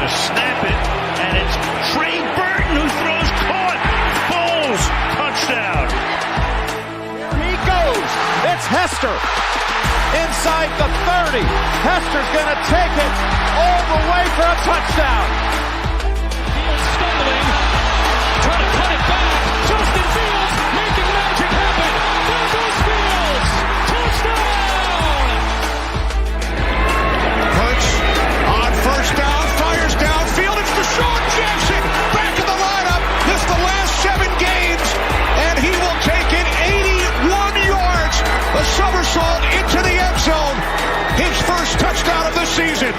to snap it, and it's Trey Burton who throws caught. Foles, touchdown. Here he goes. It's Hester. Inside the 30. Hester's going to take it all the way for a touchdown. Fields stumbling, trying to cut it back. Justin Fields making magic happen. There goes Fields. Touchdown! Hurts on first down, fires downfield. It's Deshaun Jackson back in the lineup. Missed the last 7 games, and he will take it 81 yards. A somersault into the end zone. His first touchdown of the season.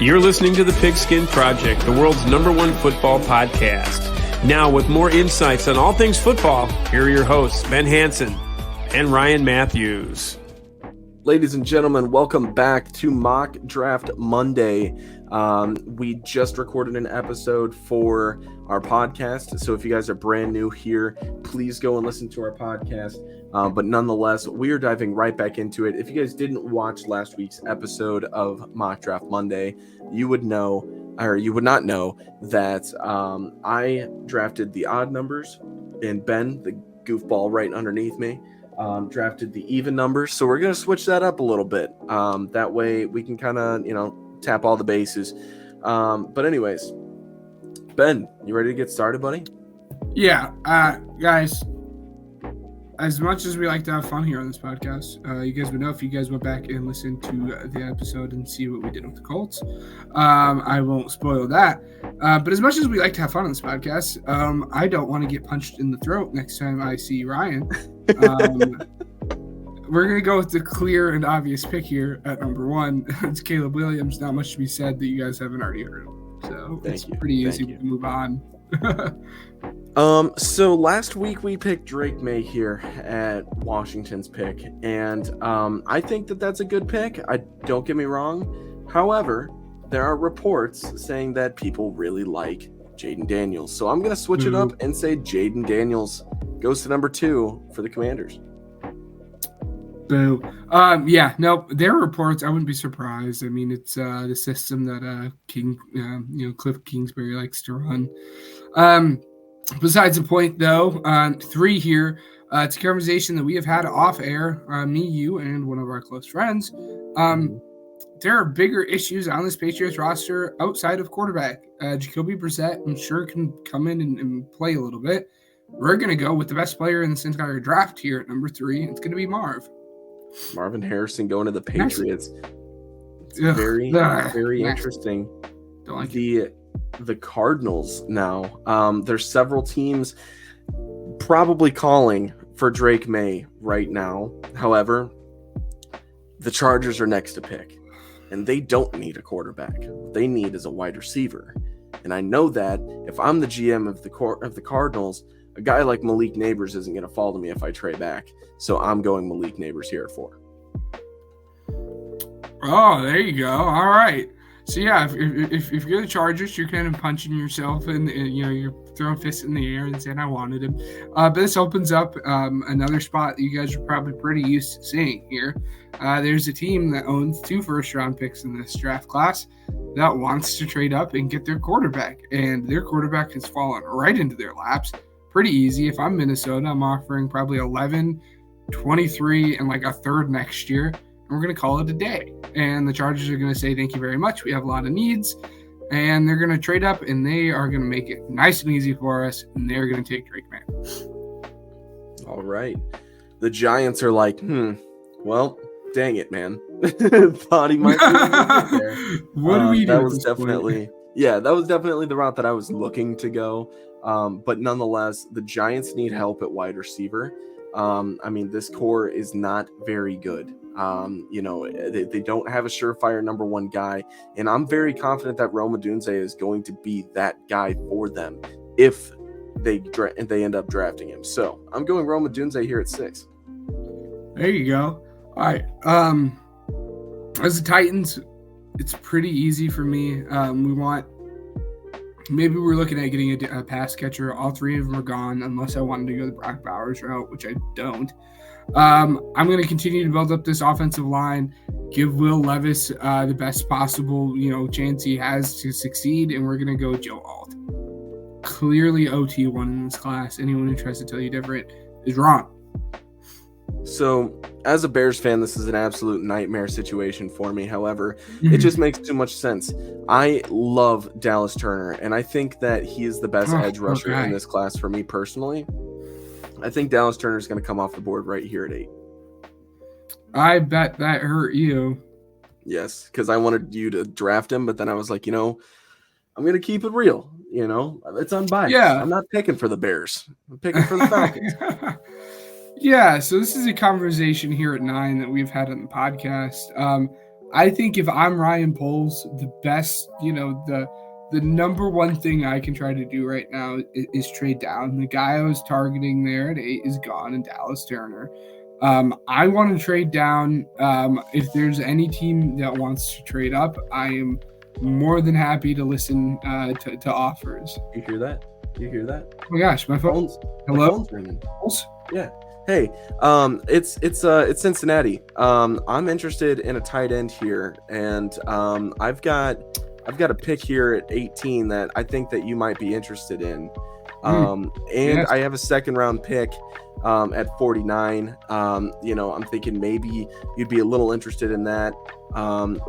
You're listening to The Pigskin Project, the world's #1 football podcast. Now, with more insights on all things football, here are your hosts, Ben Hansen and Ryan Matthews. Ladies and gentlemen, welcome back to Mock Draft Monday. We just recorded an episode for our podcast, so if you guys are brand new here, please go and listen to our podcast. But nonetheless, we are diving right back into it. If you guys didn't watch last week's episode of Mock Draft Monday, you would know, or you would not know, that I drafted the odd numbers, and Ben, the goofball right underneath me, drafted the even numbers. So we're going to switch that up a little bit. That way we can kind of, tap all the bases. But anyways, Ben, you ready to get started, buddy? Yeah, guys, as much as we like to have fun here on this podcast, you guys would know if you guys went back and listened to the episode and see what we did with the Colts. I won't spoil that. But as much as we like to have fun on this podcast, I don't want to get punched in the throat next time I see Ryan. We're going to go with the clear and obvious pick here at number 1. It's Caleb Williams. Not much to be said that you guys haven't already heard of. So it's pretty easy to move on. So last week we picked Drake May here at Washington's pick, and I think that that's a good pick. Don't get me wrong. However, there are reports saying that people really like Jaden Daniels. So I'm going to switch it up and say Jaden Daniels goes to number 2 for the Commanders. Boo. Yeah, no, there are reports. I wouldn't be surprised. I mean, it's the system that Cliff Kingsbury likes to run. Besides the point, though, 3 here. It's a conversation that we have had off air, me, you, and one of our close friends. There are bigger issues on this Patriots roster outside of quarterback. Jacoby Brissett, I'm sure, can come in and play a little bit. We're going to go with the best player in this entire draft here at number 3. It's going to be Marvin Harrison going to the Patriots. It's very interesting. Don't like the Cardinals now. There's several teams probably calling for Drake May right now. However, the Chargers are next to pick, and they don't need a quarterback. What they need is a wide receiver. And I know that if I'm the GM of the Cardinals, a guy like Malik Nabers isn't going to fall to me if I trade back. So I'm going Malik Nabers here at 4. Oh, there you go. All right. So, yeah, if you're the Chargers, you're kind of punching yourself and you're throwing fists in the air and saying, I wanted him. But this opens up another spot that you guys are probably pretty used to seeing here. There's a team that owns 2 first-round picks in this draft class that wants to trade up and get their quarterback. And their quarterback has fallen right into their laps. Pretty easy. If I'm Minnesota, I'm offering probably 11, 23, and like a third next year. And we're going to call it a day. And the Chargers are going to say, thank you very much. We have a lot of needs. And they're going to trade up, and they are going to make it nice and easy for us. And they're going to take Drake May. All right. The Giants are like, well, dang it, man. Thought he might be there. What do we do? That was definitely the route that I was looking to go. But nonetheless, the Giants need help at wide receiver. This core is not very good. They don't have a surefire number 1 guy, and I'm very confident that Rome Odunze is going to be that guy for them if they end up drafting him. So I'm going Rome Odunze here at 6. There you go. All right. As the Titans, it's pretty easy for me. We want maybe we're looking at getting a pass catcher. All three of them are gone unless I wanted to go the Brock Bowers route, which I don't. I'm going to continue to build up this offensive line, give Will Levis the best possible, chance he has to succeed, and we're going to go Joe Alt. Clearly OT won in this class. Anyone who tries to tell you different is wrong. So, as a Bears fan, this is an absolute nightmare situation for me. However, it just makes too much sense. I love Dallas Turner, and I think that he is the best edge rusher in this class for me personally. I think Dallas Turner is going to come off the board right here at 8. I bet that hurt you. Yes, because I wanted you to draft him, but then I was like, I'm going to keep it real. It's unbiased. Yeah. I'm not picking for the Bears. I'm picking for the Falcons. Yeah, so this is a conversation here at 9 that we've had on the podcast. I think if I'm Ryan Poles, the best, the number one thing I can try to do right now is trade down. The guy I was targeting there at 8 is gone, and Dallas Turner. I want to trade down. If there's any team that wants to trade up, I am more than happy to listen to offers. You hear that? Oh my gosh, my phone's hello. My phone's ringing. Yeah. Hey, it's Cincinnati. I'm interested in a tight end here, and I've got a pick here at 18 that I think that you might be interested in. I have a second round pick at 49. I'm thinking maybe you'd be a little interested in that.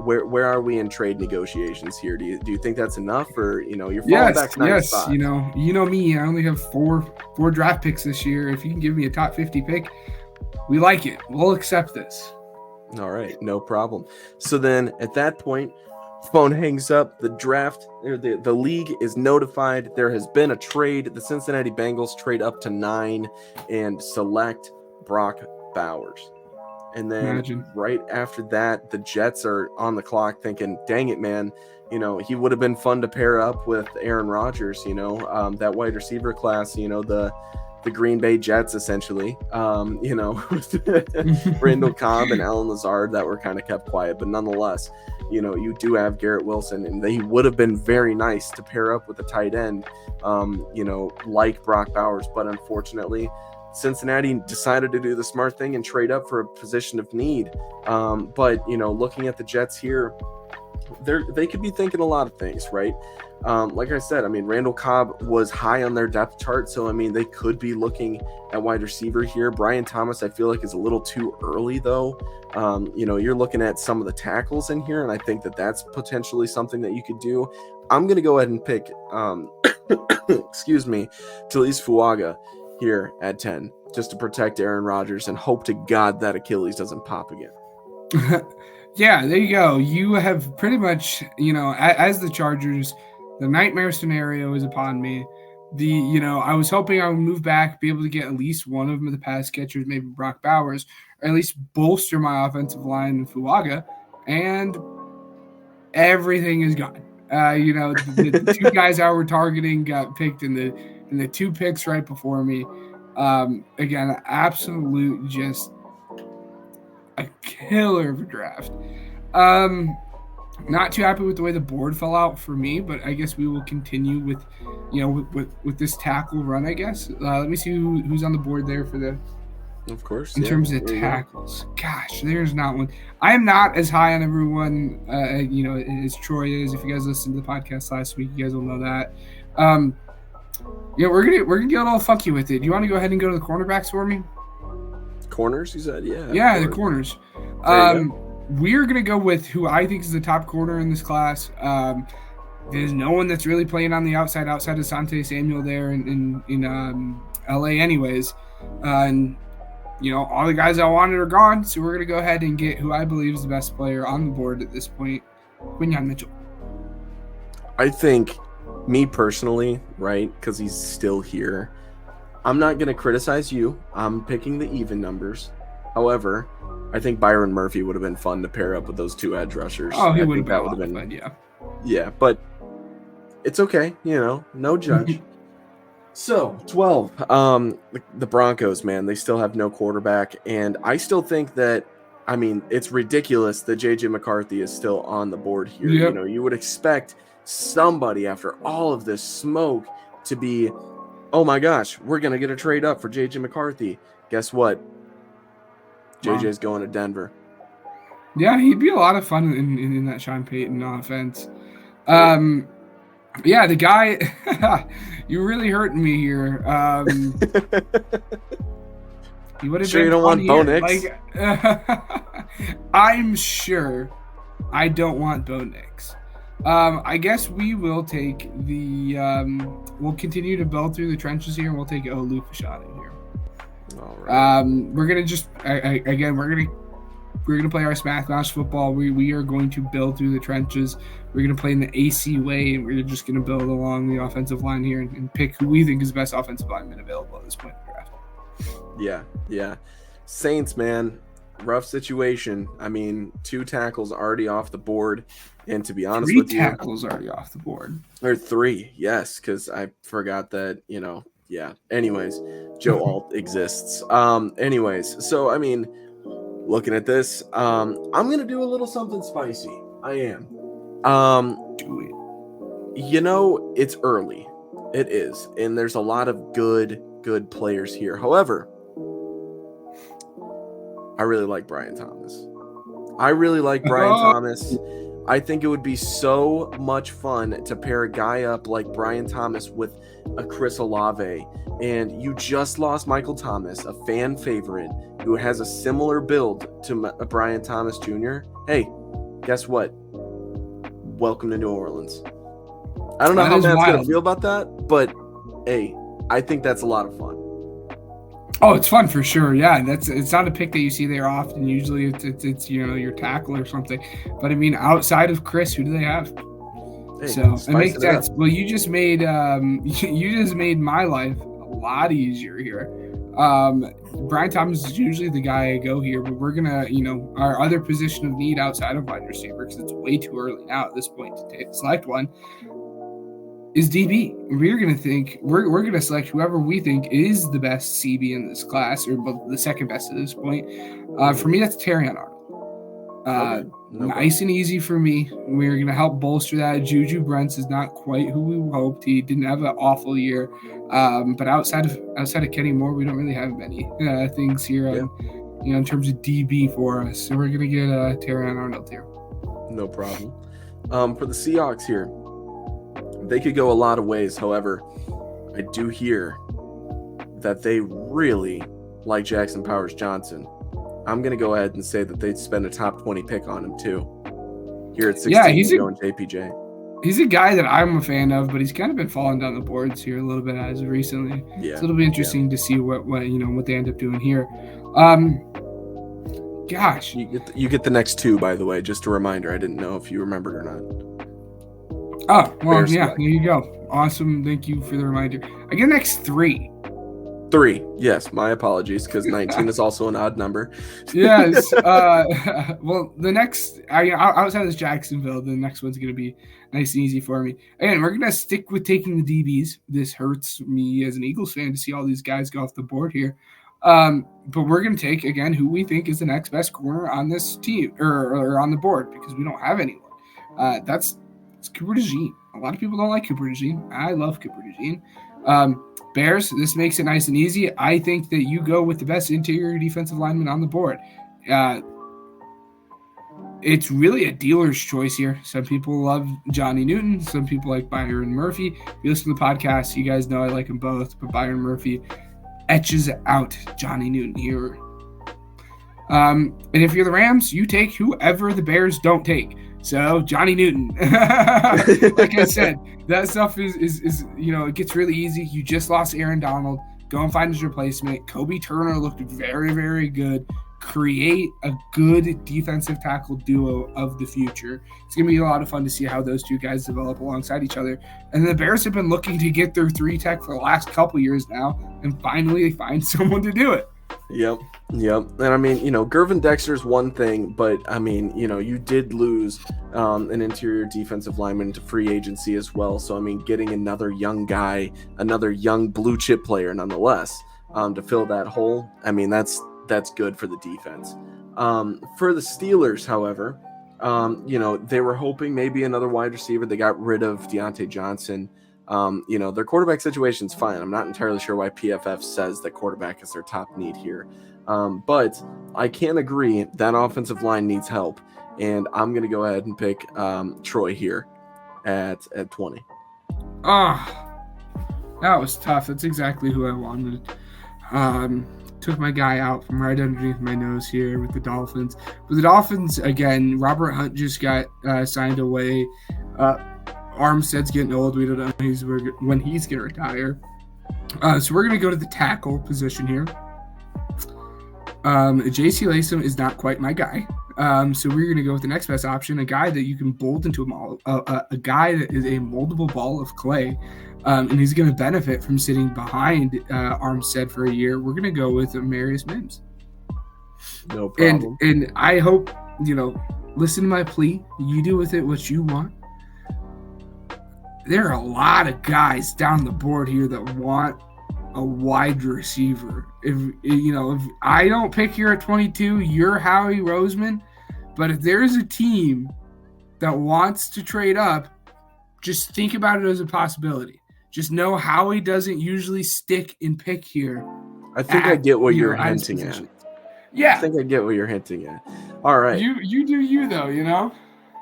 Where are we in trade negotiations here? Do you think that's enough, or you're falling back 9 spots? You know me. I only have four draft picks this year. If you can give me a top 50 pick, we like it. We'll accept this. All right, no problem. So then at that point, phone hangs up. The draft, or the league is notified. There has been a trade. The Cincinnati Bengals trade up to 9 and select Brock Bowers. And then right after that, the Jets are on the clock thinking, dang it, man, he would have been fun to pair up with Aaron Rodgers, that wide receiver class, the Green Bay Jets, essentially, Randall Cobb and Alan Lazard that were kind of kept quiet. But nonetheless, you do have Garrett Wilson, and they would have been very nice to pair up with a tight end, like Brock Bowers. But unfortunately, Cincinnati decided to do the smart thing and trade up for a position of need. But looking at the Jets here, they could be thinking a lot of things, right? Like I said, Randall Cobb was high on their depth chart, so they could be looking at wide receiver here. Brian Thomas, I feel like, is a little too early, though. You're looking at some of the tackles in here, and I think that that's potentially something that you could do. I'm going to go ahead and pick, Talise Fuaga here at 10, just to protect Aaron Rodgers and hope to God that Achilles doesn't pop again. Yeah, there you go. You have pretty much, as the Chargers, the nightmare scenario is upon me. I was hoping I would move back, be able to get at least one of them, the pass catchers, maybe Brock Bowers, or at least bolster my offensive line in Fuaga, and everything is gone. The two guys I were targeting got picked in the 2 picks right before me. Again, absolute just a killer of a draft. Not too happy with the way the board fell out for me, but I guess we will continue with, with this tackle run, I guess. Let me see who's on the board there for the. Of course. In terms of tackles. Gosh, there's not one. I am not as high on everyone, as Troy is. If you guys listened to the podcast last week, you guys will know that. We're gonna get a little funky with it. Do you want to go ahead and go to the cornerbacks for me? Corners, you said? Yeah. Yeah, the corners. We're gonna go with who I think is the top corner in this class. There's no one that's really playing on the outside of Asante Samuel there in LA, anyways. And all the guys I wanted are gone, so we're gonna go ahead and get who I believe is the best player on the board at this point, Quinyon Mitchell. I think, me personally, right, because he's still here, I'm not going to criticize you. I'm picking the even numbers. However, I think Byron Murphy would have been fun to pair up with those 2 edge rushers. Oh, he would have been fun, yeah. Yeah, but it's okay, no judge. So, 12. The Broncos, man, they still have no quarterback, and I still think that, it's ridiculous that J.J. McCarthy is still on the board here. Yep. You would expect somebody after all of this smoke to be, oh my gosh, we're going to get a trade up for J.J. McCarthy. Guess what? JJ's going to Denver. Yeah, he'd be a lot of fun in that Sean Payton offense. Yeah, the guy, you're really hurting me here. You would have sure been you don't want Bo here. Nix? I'm sure I don't want Bo Nix. I guess we will take the we'll continue to build through the trenches here, and we'll take Olu Fashanu here. All right. We're gonna just again we're gonna play our smash mouth football. We are going to build through the trenches. We're gonna play in the AC way, and we're just gonna build along the offensive line here and pick who we think is the best offensive lineman available at this point in the draft. Yeah. Saints, man, rough situation. I mean, 2 tackles already off the board, and to be honest with you, 3 tackles already off the board. Or 3, yes, because I forgot that, yeah. Anyways, Joe Alt exists. Anyways, so I mean, looking at this, I'm gonna do a little something spicy. I am. Do it. It's early. It is, and there's a lot of good players here. However, I really like Brian Thomas. Thomas. I think it would be so much fun to pair a guy up like Brian Thomas with a Chris Olave. And you just lost Michael Thomas, a fan favorite, who has a similar build to Brian Thomas Jr. Hey, guess what? Welcome to New Orleans. I don't know how Matt's going to feel about that, but hey, I think that's a lot of fun. Oh, it's fun for sure. Yeah, it's not a pick that you see there often. Usually it's your tackle or something. But I mean, outside of Chris, who do they have? Hey, so it makes sense. Well, you just made my life a lot easier here. Brian Thomas is usually the guy I go here, but we're gonna, our other position of need outside of wide receiver, because it's way too early now at this point to select one, is DB. We're gonna select whoever we think is the best CB in this class, or the second best at this point. For me, that's Terrion Arnold. Nice and easy for me. We're gonna help bolster that. Juju Brents is not quite who we hoped. He didn't have an awful year, but outside of Kenny Moore, we don't really have many things here. In terms of DB for us, so we're gonna get Terrion Arnold here. No problem. For the Seahawks here, they could go a lot of ways. However, I do hear that they really like Jackson Powers Johnson. I'm going to go ahead and say that they'd spend a top 20 pick on him too. Here at 16, he's going JPJ. He's a guy that I'm a fan of, but he's kind of been falling down the boards here a little bit as of recently. Yeah, so it'll be interesting to see what they end up doing here. Gosh, you get the next 2, by the way. Just a reminder. I didn't know if you remembered or not. Oh, well, yeah, there you go. Awesome. Thank you for the reminder. I get the next 3. 3, yes. My apologies, because 19 is also an odd number. Yes. Well, the next, outside of this Jacksonville, the next one's going to be nice and easy for me. Again, we're going to stick with taking the DBs. This hurts me as an Eagles fan to see all these guys go off the board here. But we're going to take, again, who we think is the next best corner on this team or on the board, because we don't have anyone. It's Cooper DeJean. A lot of people don't like Cooper DeJean. I love Cooper DeJean. Bears, this makes it nice and easy. I think that you go with the best interior defensive lineman on the board. It's really a dealer's choice here. Some people love Johnny Newton. Some people like Byron Murphy. If you listen to the podcast, you guys know I like them both, but Byron Murphy etches out Johnny Newton here. And if you're the Rams, you take whoever the Bears don't take. So Johnny Newton, like I said, that stuff is it gets really easy. You just lost Aaron Donald. Go and find his replacement. Kobe Turner looked very, very good. Create a good defensive tackle duo of the future. It's going to be a lot of fun to see how those 2 guys develop alongside each other. And the Bears have been looking to get their 3 tech for the last couple years now, and finally they find someone to do it. Yep. And I mean, Gervin Dexter's one thing, but I mean, you did lose an interior defensive lineman to free agency as well. So, I mean, getting another young guy, another young blue chip player nonetheless, to fill that hole, I mean, that's good for the defense. For the Steelers, however, They were hoping maybe another wide receiver. They got rid of Deontay Johnson. Their quarterback situation's fine. I'm not entirely sure why PFF says that quarterback is their top need here. But I can agree that offensive line needs help. And I'm going to go ahead and pick Troy here at 20. That was tough. That's exactly who I wanted. Took my guy out from right underneath my nose here with the Dolphins. But the Dolphins, again, Robert Hunt just got signed away. Armstead's getting old. We don't know when he's going to retire. So we're going to go to the tackle position here. J.C. Latham is not quite my guy. So we're going to go with the next best option, a guy that you can mold into a guy that is a moldable ball of clay. And he's going to benefit from sitting behind Armstead for a year. We're going to go with Marius Mims. No problem. And I hope, listen to my plea. You do with it what you want. There are a lot of guys down the board here that want a wide receiver. If I don't pick here at 22, you're Howie Roseman. But if there's a team that wants to trade up, just think about it as a possibility. Just know Howie doesn't usually stick and pick here. I think I get what you're hinting at. Yeah. I think I get what you're hinting at. All right. You do you, though,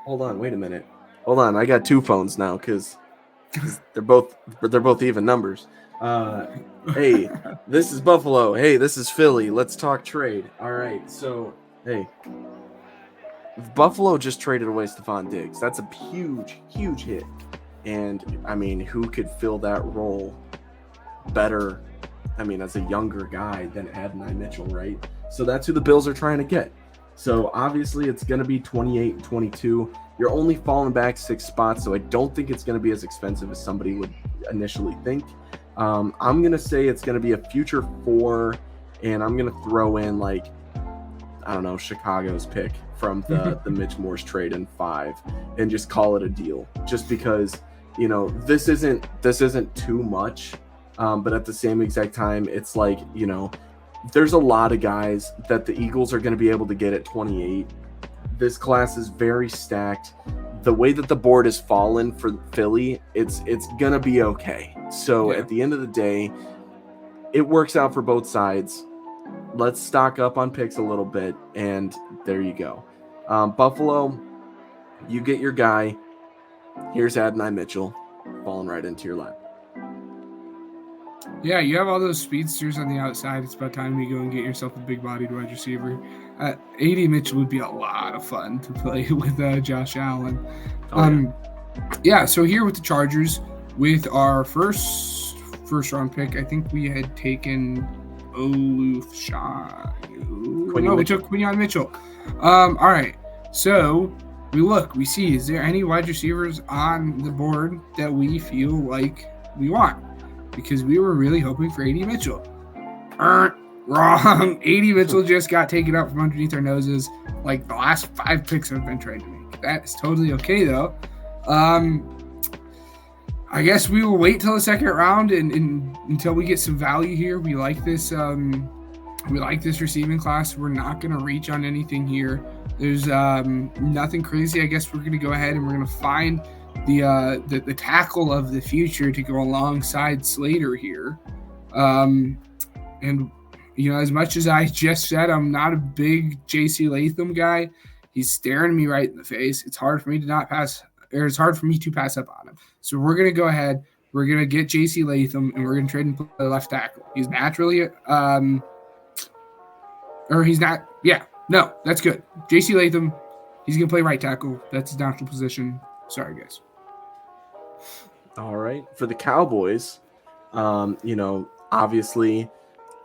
Hold on. Wait a minute. Hold on. I got two phones now because they're both even numbers. Hey, this is Buffalo. Hey, this is Philly. Let's talk trade. All right. So, hey, Buffalo just traded away Stephon Diggs. That's a huge, huge hit. And, who could fill that role better, as a younger guy than Adonai Mitchell, right? So that's who the Bills are trying to get. So obviously it's going to be 28 and 22. You're only falling back 6 spots, so I don't think it's going to be as expensive as somebody would initially think. I'm going to say it's going to be a future 4, and I'm going to throw in, Chicago's pick from the Mitch Morse trade in 5 and just call it a deal. Just because, this isn't too much, but at the same exact time, it's there's a lot of guys that the Eagles are going to be able to get at 28. This class is very stacked. The way that the board has fallen for Philly, it's going to be okay. So At the end of the day, it works out for both sides. Let's stock up on picks a little bit, and there you go. Buffalo, you get your guy. Here's Adonai Mitchell falling right into your lap. Yeah, you have all those speedsters on the outside. It's about time you go and get yourself a big-bodied wide receiver. AD Mitchell would be a lot of fun to play with Josh Allen. So here with the Chargers, with our first-round pick, I think we had taken we took Quinyon Mitchell. All right, so we see, is there any wide receivers on the board that we feel like we want? Because we were really hoping for AD Mitchell. Wrong. AD Mitchell just got taken out from underneath our noses. The last 5 picks I've been trying to make. That is totally okay, though. I guess we will wait till the second round and until we get some value here. We like this. We like this receiving class. We're not going to reach on anything here. There's nothing crazy. I guess we're going to go ahead and we're going to find the tackle of the future to go alongside Slater here. As much as I just said, I'm not a big J.C. Latham guy. He's staring me right in the face. It's hard for me to pass up on him. So we're going to go ahead. We're going to get J.C. Latham, and we're going to trade and play left tackle. He's naturally or he's not. Yeah, no, that's good. J.C. Latham, he's going to play right tackle. That's his natural position. Sorry, guys. All right. For the Cowboys, obviously,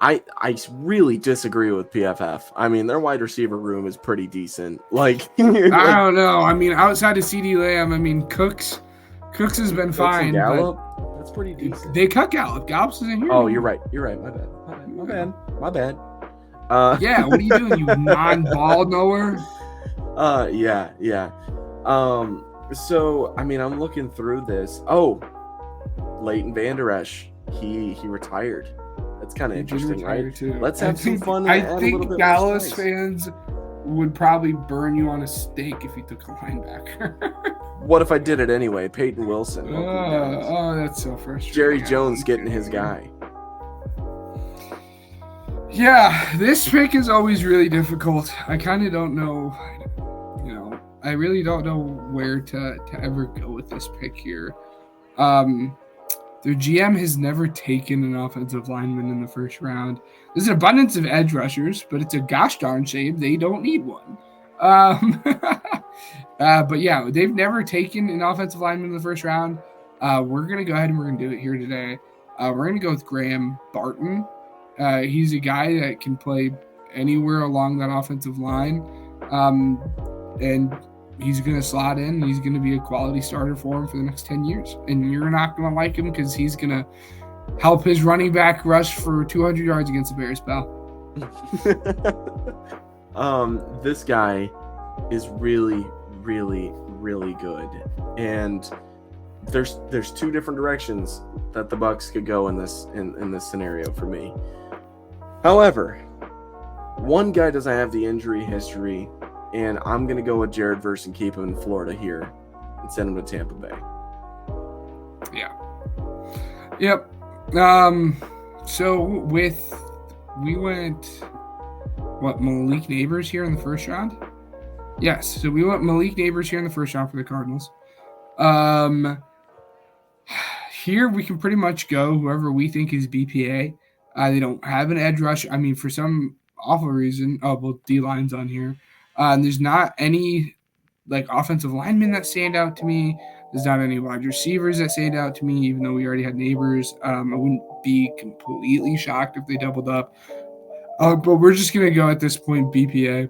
I really disagree with PFF. Their wide receiver room is pretty decent. I don't know. Outside of CeeDee Lamb, Cooks has been fine. Gallup, that's pretty decent. They cut Gallup. Gallup's in here. Oh, you're right. My bad. Yeah, what are you doing, you non-ball knower? Yeah. So, I'm looking through this. Oh, Leighton Vander Esch, he retired. That's kind of interesting, right? Too. Let's have some fun. I think Dallas fans would probably burn you on a stake if you took a linebacker. What if I did it anyway? Peyton Wilson. That's so frustrating. Jerry Jones getting his guy. Yeah, this pick is always really difficult. I kind of don't know, I really don't know where to ever go with this pick here. Their GM has never taken an offensive lineman in the first round. There's an abundance of edge rushers, but it's a gosh darn shame they don't need one. But yeah, they've never taken an offensive lineman in the first round. We're going to go ahead and we're going to do it here today. We're going to go with Graham Barton. He's a guy that can play anywhere along that offensive line. And he's going to slot in. He's going to be a quality starter for him for the next 10 years. And you're not going to like him because he's going to help his running back rush for 200 yards against the Bears, pal. This guy is really, really, really good. And there's two different directions that the Bucs could go in this scenario for me. However, one guy doesn't have the injury history, and I'm going to go with Jared Verse and keep him in Florida here and send him to Tampa Bay. Yeah. Yep. So we went, Malik Neighbors here in the first round? Yes. So we went Malik Neighbors here in the first round for the Cardinals. Here we can pretty much go whoever we think is BPA. They don't have an edge rush. I mean, for some awful reason, D-line's on here. There's not any offensive linemen that stand out to me. There's not any wide receivers that stand out to me, even though we already had Neighbors. I wouldn't be completely shocked if they doubled up. But we're just going to go at this point BPA.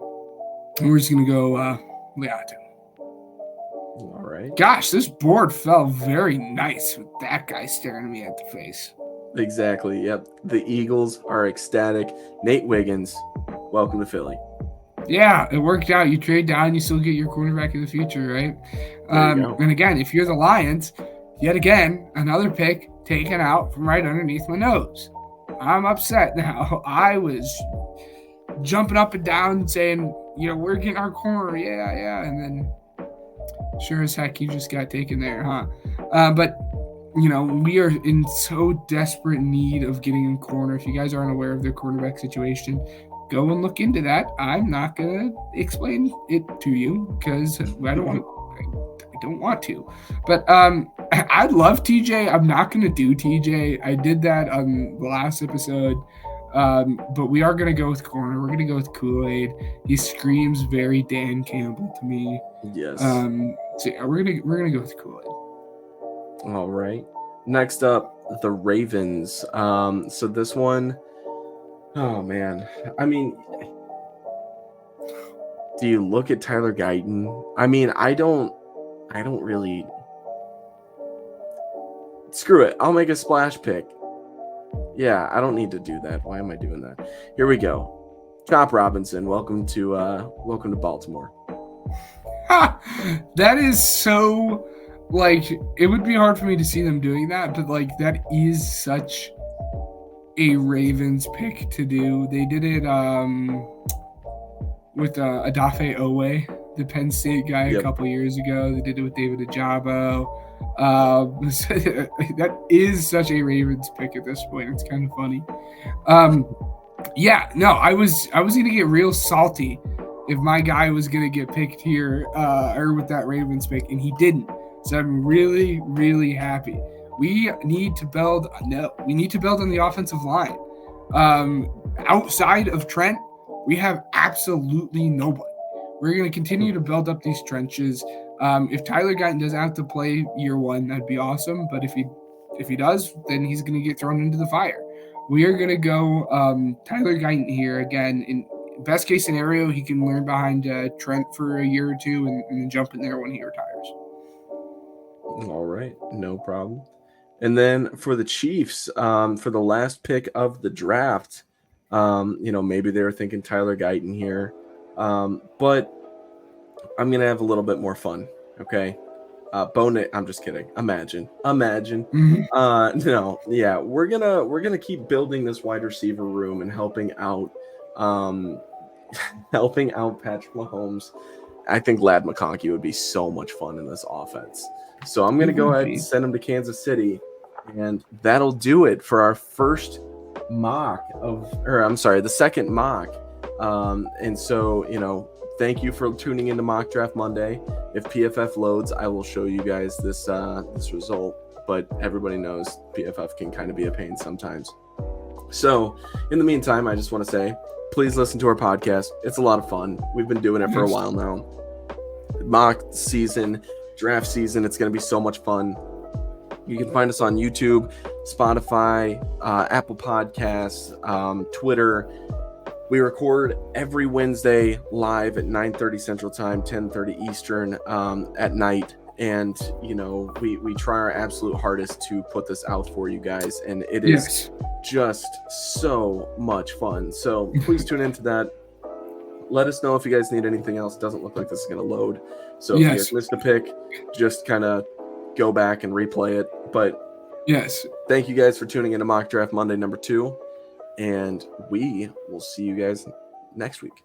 And we're just going to go Leato. All right. Gosh, this board fell very nice with that guy staring me at the face. Exactly. Yep. The Eagles are ecstatic. Nate Wiggins, welcome to Philly. Yeah, it worked out. You trade down, you still get your cornerback of the future, right? And again, if you're the Lions, yet again, another pick taken out from right underneath my nose. I'm upset now. I was jumping up and down saying, we're getting our corner. Yeah. And then sure as heck, you just got taken there, huh? But we are in so desperate need of getting a corner. If you guys aren't aware of their cornerback situation, go and look into that. I'm not going to explain it to you because I don't want to. But I'd love TJ. I'm not going to do TJ. I did that on the last episode. But we are going to go with corner. We're going to go with Kool-Aid. He screams very Dan Campbell to me. Yes. So yeah, we're gonna go with Kool-Aid. All right. Next up, the Ravens. So this one, oh man. I mean, do you look at Tyler Guyton? I mean, I don't really. Screw it. I'll make a splash pick. Yeah, I don't need to do that. Why am I doing that? Here we go. Chop Robinson, welcome to Baltimore. That is so, it would be hard for me to see them doing that, but that is such a Ravens pick to do. They did it with Odafe Owe, the Penn State guy, a couple years ago. They did it with David Ojabo. That is such a Ravens pick at this point. It's kind of funny. I was gonna get real salty if my guy was gonna get picked here or with that Ravens pick, and he didn't. So I'm really, really happy. We need to build on the offensive line. Outside of Trent, we have absolutely nobody. We're gonna continue to build up these trenches. If Tyler Guyton doesn't have to play year one, that'd be awesome. But if he does, then he's going to get thrown into the fire. We are going to go Tyler Guyton here again. In best case scenario, he can learn behind Trent for a year or two and then jump in there when he retires. All right, no problem. And then for the Chiefs, for the last pick of the draft, maybe they were thinking Tyler Guyton here, but I'm going to have a little bit more fun, okay? I'm just kidding. Imagine. Mm-hmm. No, yeah, we're going to keep building this wide receiver room and helping out helping out Patrick Mahomes. I think Ladd McConkey would be so much fun in this offense. So I'm going to go ahead and send him to Kansas City, and that'll do it for our first mock the second mock. And so, thank you for tuning into Mock Draft Monday. If PFF loads, I will show you guys this result, but everybody knows PFF can kind of be a pain sometimes. So in the meantime, I just want to say, please listen to our podcast. It's a lot of fun. We've been doing it for a while now. Mock season, draft season, it's going to be so much fun. You can find us on YouTube, Spotify, Apple Podcasts, Twitter. We record every Wednesday live at 9:30 Central Time, 10:30 Eastern at night. And, we try our absolute hardest to put this out for you guys. And it is just so much fun. So please tune into that. Let us know if you guys need anything else. It doesn't look like this is going to load. So if you guys missed a pick, just kind of go back and replay it. But thank you guys for tuning into Mock Draft Monday number 2. And we will see you guys next week.